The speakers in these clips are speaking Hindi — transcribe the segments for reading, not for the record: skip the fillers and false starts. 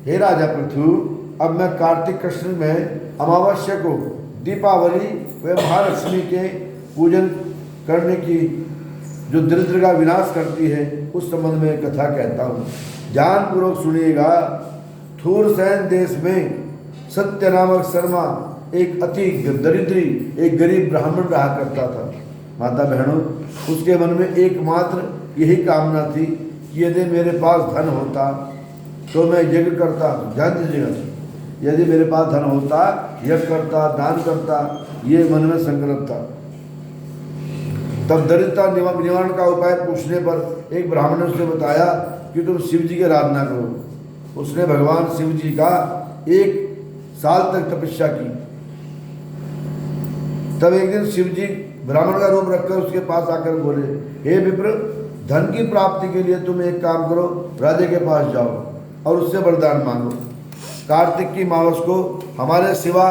हे राजा पृथु, अब मैं कार्तिक कृष्ण में अमावस्या को दीपावली व महालक्ष्मी के पूजन करने की जो दरिद्र का विनाश करती है उस संबंध में कथा कहता हूँ। ध्यानपूर्वक सुनिएगा। थूरसैन देश में सत्य नामक शर्मा एक अति दरिद्री एक गरीब ब्राह्मण रहा करता था। माता बहनों, उसके मन में एकमात्र यही कामना थी कि यदि मेरे पास धन होता तो मैं यज्ञ करता। ध्यान दीजिएगा, यदि मेरे पास धन होता यज्ञ करता, दान करता, ये मन में संकल्प था। तब दरिद्रता निवारण का उपाय पूछने पर एक ब्राह्मण ने उसने बताया कि तुम शिव जी की आराधना करो। उसने भगवान शिव जी का 1 साल तक तपस्या की। तब एक दिन शिव जी ब्राह्मण का रूप रखकर उसके पास आकर बोले, हे विप्र, धन की प्राप्ति के लिए तुम एक काम करो, राजा के पास जाओ और उससे वरदान मांगो। कार्तिक की मावस को हमारे सिवा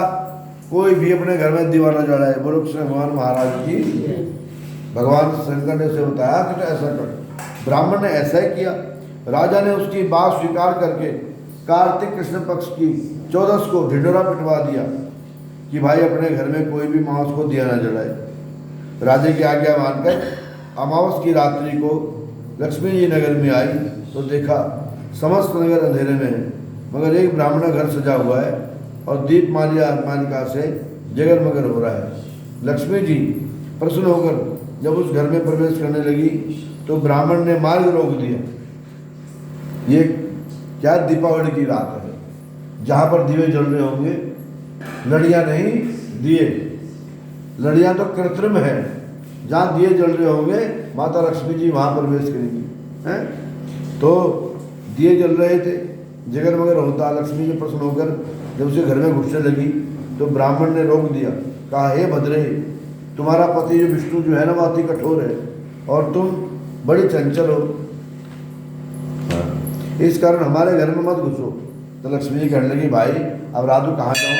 कोई भी अपने घर में दीवा न जलाए। बोलो कृष्ण भगवान महाराज की। भगवान शंकर ने उसे बताया कि तो ऐसा कर। ब्राह्मण ने ऐसा ही किया। राजा ने उसकी बात स्वीकार करके कार्तिक कृष्ण पक्ष की 14 को ढिंढोरा पिटवा दिया कि भाई अपने घर में कोई भी मांस को दिया न जलाए। राजा की आज्ञा मानकर अमावस की रात्रि को लक्ष्मी जी नगर में आई तो देखा समस्त नगर अंधेरे में है, मगर एक ब्राह्मण घर सजा हुआ है और दीप मालिका से जगरमगर हो रहा है। लक्ष्मी जी प्रसन्न होकर जब उस घर में प्रवेश करने लगी तो ब्राह्मण ने मार्ग रोक दिया। ये क्या दीपावली की रात है, जहाँ पर दिए जल रहे होंगे, लड़ियाँ नहीं दिए। लड़ियाँ तो कृत्रिम है। जहाँ दिए जल रहे होंगे माता लक्ष्मी जी वहाँ प्रवेश करेंगी, हैं? तो दिए जल रहे थे, जगरमगर होता। लक्ष्मी जी प्रसन्न होकर जब उसे घर में घुसने लगी तो ब्राह्मण ने रोक दिया। कहा, हे भद्रे, तुम्हारा पति जो विष्णु जो है ना वो अति कठोर है और तुम बड़ी चंचल हो, इस कारण हमारे घर में मत घुसो। तो लक्ष्मी जी कहने लगी, भाई अब रातू कहाँ जाऊँ,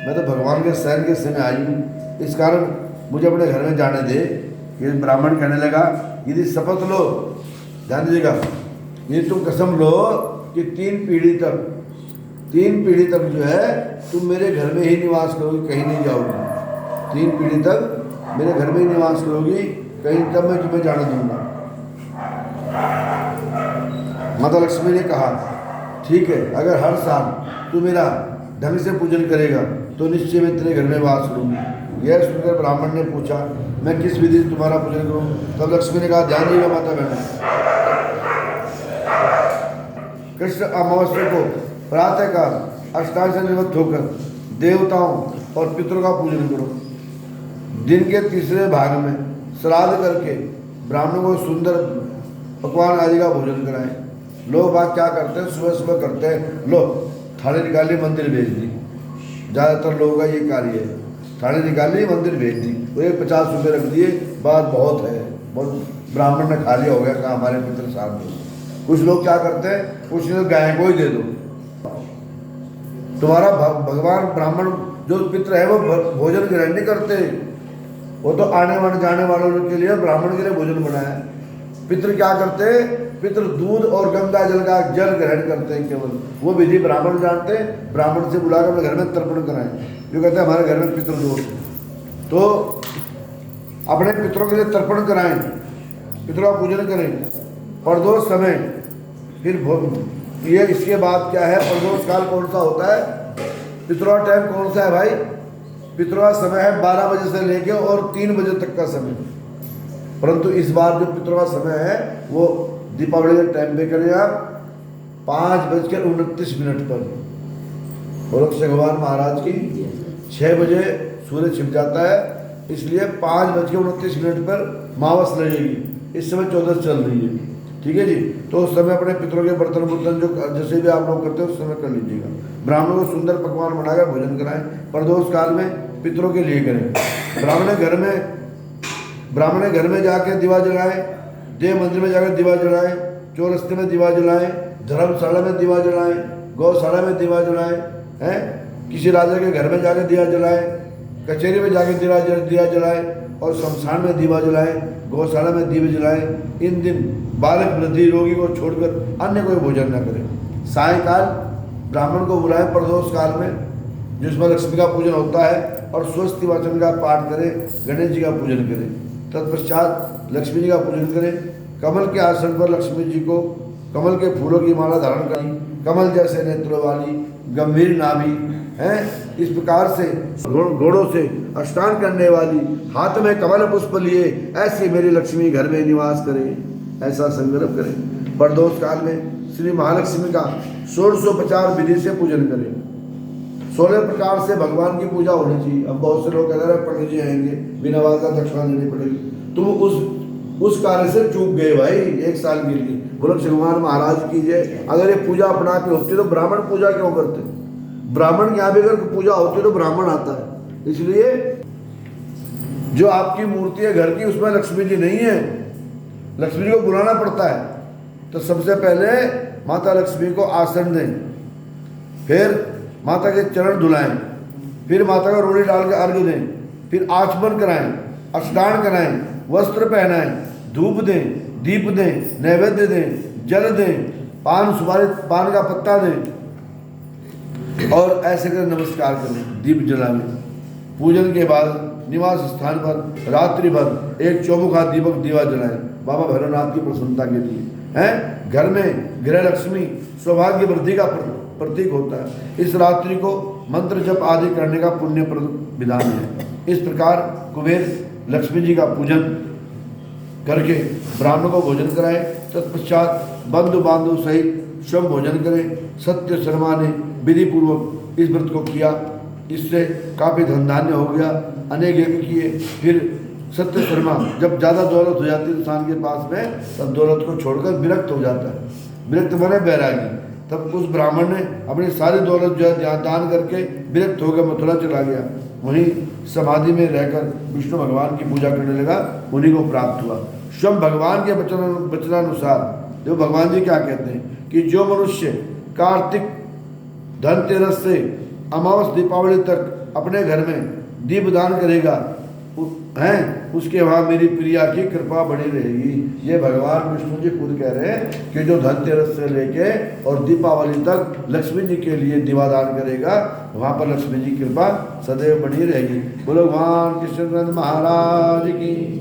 मैं तो भगवान के शरण के समय आई हूँ, इस कारण मुझे अपने घर में जाने दे। ये ब्राह्मण कहने लगा, यदि शपथ लो, ध्यान दीजिएगा, यदि तुम कसम लो कि 3 पीढ़ी तक जो है तुम मेरे घर में ही निवास करोगी, कहीं नहीं जाओगी। 3 पीढ़ी तक मेरे घर में ही निवास करोगी, कहीं तब मैं तुम्हें जाने दूंगा। माता लक्ष्मी ने कहा, ठीक है, अगर हर साल तू मेरा ढंग से पूजन करेगा तो निश्चय मैं तेरे घर में वास करूँगी। यह सुनकर ब्राह्मण ने पूछा, मैं किस विधि से तुम्हारा पूजन करूँ? तब लक्ष्मी ने कहा, ध्यान दीजिएगा माता बहन, कृष्ण अमावस्या को प्रातःकाल अष्टांग से निवृत्त होकर देवताओं और पितरों का पूजन करो। दिन के तीसरे भाग में श्राद्ध करके ब्राह्मणों को सुंदर पकवान आदि का भोजन कराएं। लोग बात क्या करते हैं, सुबह सुबह करते हैं, लो थाली निकाली मंदिर भेज दी। ज़्यादातर लोगों का ये कार्य है, थाली निकाली मंदिर भेज दी, वो 50 रुपये रख दिए, बात बहुत है, बहुत ब्राह्मण ने खा लिया हो गया, कहा हमारे पितर साथ दो। कुछ लोग क्या करते हैं, कुछ लोग गाय को ही दे दो। तुम्हारा भगवान ब्राह्मण जो पितर है वो भोजन ग्रहण नहीं करते, वो तो आने वाले जाने वालों के लिए ब्राह्मण के लिए भोजन बनाया। पितर क्या करते हैं, पितर दूध और गंगा जल का जल ग्रहण करते हैं केवल, वो विधि ब्राह्मण जानते हैं। ब्राह्मण से बुलाकर अपने घर में तर्पण कराएं। जो कहते हैं हमारे घर में पितर दोष, तो अपने पितरों के लिए तर्पण कराएं, पितरों का पूजन करें। प्रदोष समय फिर ये इसके बाद क्या है, प्रदोष काल कौन सा होता है, पितरों का टाइम कौन सा है भाई? पितरों का समय है 12 बजे से लेके और 3 बजे तक का समय। परंतु इस बार जो पितरों का समय है वो दीपावली के टाइम पे करें आप 5:29 पर। बोलो भगवान महाराज की। 6 बजे सूर्य छिप जाता है, इसलिए 5:29 पर मावस लगेगी। इस समय 14 चल रही है, ठीक है जी। तो उस समय अपने पितरों के बर्तन जो जैसे भी आप लोग करते हैं उस समय कर लीजिएगा। ब्राह्मणों को सुंदर पकवान बनाकर भोजन कराएं। प्रदोष काल में पितरों के लिए करें। ब्राह्मण घर में जाके दिवा जलाएं, देव मंदिर में जाकर दिवा जलाएं, चौरस्ते में दिवा जलाएं, धर्मशाला में दिवा जलाएं, गौशाला में दिवा जलाएं, हैं, किसी राजा के घर में जाकर दिवा जलाएं, कचहरी में जाकर दिवा जलाएं और शमशान में दिवा जलाएं, गौशाला में दीप जलाएं। इन दिन बालक वृद्धि रोगी को छोड़कर अन्य कोई भोजन न करें। सायंकाल ब्राह्मण को बुलाएं प्रदोष काल में, जिसमें लक्ष्मी का पूजन होता है, और स्वस्ति वाचन का पाठ करें, गणेश जी का पूजन करें। तत्पश्चात लक्ष्मी जी का पूजन करें। कमल के आसन पर लक्ष्मी जी को कमल के फूलों की माला धारण करें, कमल जैसे नेत्रों वाली, गंभीर नाभि है, इस प्रकार से घोड़ों से अष्टांग करने वाली, हाथ में कमल पुष्प लिए ऐसी मेरी लक्ष्मी घर में निवास करे, ऐसा संकल्प करें। प्रदोष काल में श्री महालक्ष्मी का 1650 विधि से पूजन करें। 16 प्रकार से भगवान की पूजा होनी चाहिए। अब बहुत से लोग कह रहे हैं पंडित जी आएंगे, बिना वादा दक्षिणा देनी पड़ेगी। तुम उस कार्य से चूक गए भाई 1 साल के लिए। बोलो भगवान महाराज कीजिए। अगर ये पूजा अपना पे होती तो ब्राह्मण पूजा क्यों करते? ब्राह्मण के यहाँ भी अगर पूजा होती तो ब्राह्मण आता है। इसलिए जो आपकी मूर्ति है घर की, उसमें लक्ष्मी जी नहीं है, लक्ष्मी जी को बुलाना पड़ता है। तो सबसे पहले माता लक्ष्मी को आसन दें, फिर माता के चरण धुलाएं, फिर माता का रोड़ी डाल के अर्घ्य दें, फिर आचमन कराएं, स्नान कराएं, वस्त्र पहनाएं, धूप दें, दीप दें, नैवेद्य दें, जल दें, पान सुपारी पान का पत्ता दें, और ऐसे कर नमस्कार करें, दीप जलाएं। पूजन के बाद निवास स्थान पर रात्रि भर एक चौमुखा दीपक दीवा जलाएं, बाबा भैरवनाथ की प्रसन्नता के लिए हैं। घर में गृह लक्ष्मी सौभाग्य वृद्धि का प्रतीक होता है। इस रात्रि को मंत्र जप आदि करने का पुण्यप्रद विधान है। इस प्रकार कुबेर लक्ष्मी जी का पूजन करके ब्राह्मणों को भोजन कराए। तत्पश्चात बंधु बांधव सहित स्वयं भोजन करें। सत्य शर्मा ने विधि पूर्वक इस व्रत को किया, इससे काफ़ी धन धान्य हो गया, अनेक यज्ञ किए। फिर सत्य शर्मा जब ज़्यादा दौलत हो जाती है इंसान के पास में, तब दौलत को छोड़कर विरक्त हो जाता है। विरक्त माने बैरागी। तब उस ब्राह्मण ने अपनी सारी दौलत जो है दान करके विरक्त होकर मथुरा चला गया। वहीं समाधि में रहकर विष्णु भगवान की पूजा करने लगा, उन्हीं को प्राप्त हुआ। स्वयं भगवान के वचनानुसार जो भगवान जी क्या कहते हैं कि जो मनुष्य कार्तिक धनतेरस से अमावस दीपावली तक अपने घर में दीप दान करेगा हैं, उसके वहाँ मेरी प्रिया की कृपा बनी रहेगी। ये भगवान विष्णु जी खुद कह रहे हैं कि जो धनतेरस से लेके और दीपावली तक लक्ष्मी जी के लिए दीवादान करेगा, वहाँ पर लक्ष्मी जी की कृपा सदैव बनी रहेगी। बोलो भगवान कृष्ण महाराज की।